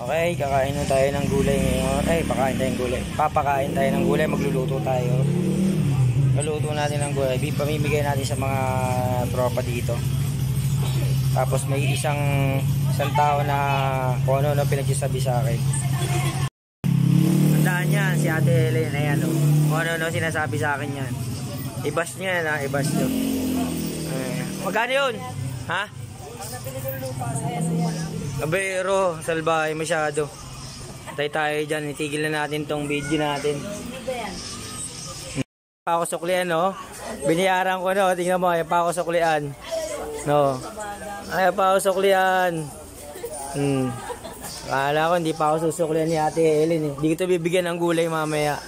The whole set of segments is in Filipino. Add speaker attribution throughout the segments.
Speaker 1: Okay, kakain na tayo ng gulay ngayon. Ay, pakain tayo ng gulay. Papakain tayo ng gulay, magluluto tayo. Maluto natin ng gulay. Pamimigay natin sa mga tropa dito. Tapos may isang tao na kung ano pinagsasabi sa akin. Tandaan yan, si Ate Helen. Ayan o. Kung ano sinasabi sa akin yan. Ibas niya na, ibas nyo. Magkano yun? Ha? Kabero, salbahe masyado. Tayo dyan, itigil na natin tong video natin. Pakosuklian, no? Biniyaran ko, no? Tingnan mo, yung pakosuklian. No? Ay, pakosuklian. Akala ko, hindi pa ako susuklian ni Ate Helen, eh. Hindi ko bibigyan ng gulay mamaya.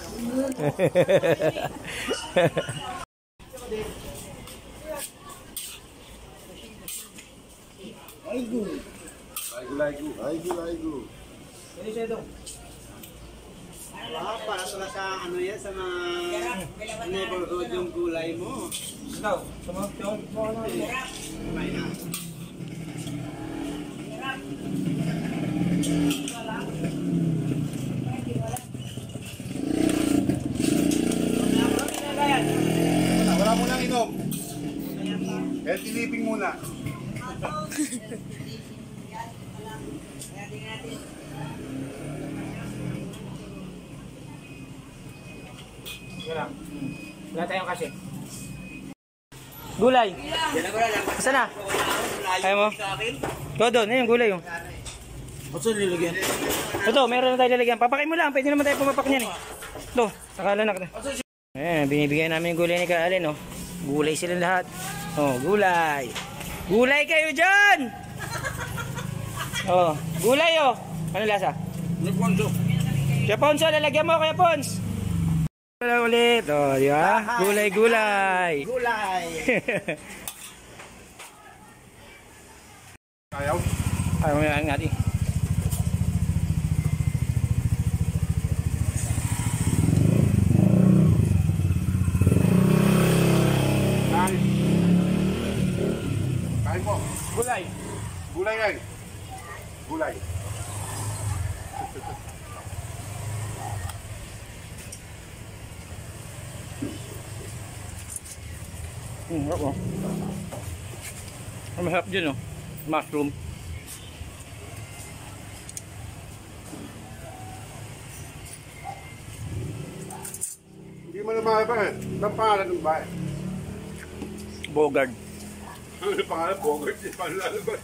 Speaker 2: Aigu.
Speaker 1: Ini saya dong.
Speaker 2: Wah, para pala sa ano yan, sa mga neighborhood yung gulay mo.
Speaker 1: Ikaw, sama yung
Speaker 2: May na. Wala mo nang inom. Healthy living muna.
Speaker 1: Wala tayong kasi. Gulay. Saan na? Ayaw mo? Ito doon, yung gulay yung.
Speaker 2: What's yung nilagyan?
Speaker 1: Ito, meron na tayo lalagyan. Papakin mo lang, pwede naman tayo pumapak niyan eh. Ito, sakala na kita. Binibigyan namin yung gulay ni Kaalin, oh. Gulay sila lahat. Oh, gulay. Gulay kayo dyan! Oh, gulay oh. Ano lasa?
Speaker 2: Japonso.
Speaker 1: Japonso, lalagyan mo kaya Pons. Ulit. Oh, di ba? Gulay.
Speaker 2: Ayaw?
Speaker 1: Ayaw mo yan natin.
Speaker 2: Kain po.
Speaker 1: Gulay.
Speaker 2: Gulay kain. Gulay.
Speaker 1: Ako. Ang masarap din, oh. Mushroom.
Speaker 2: Hindi mo naman ba eh. Ang pangalan ng bahay?
Speaker 1: Bogard.
Speaker 2: Ano yung pangalan? Bogart. Paano lalabas?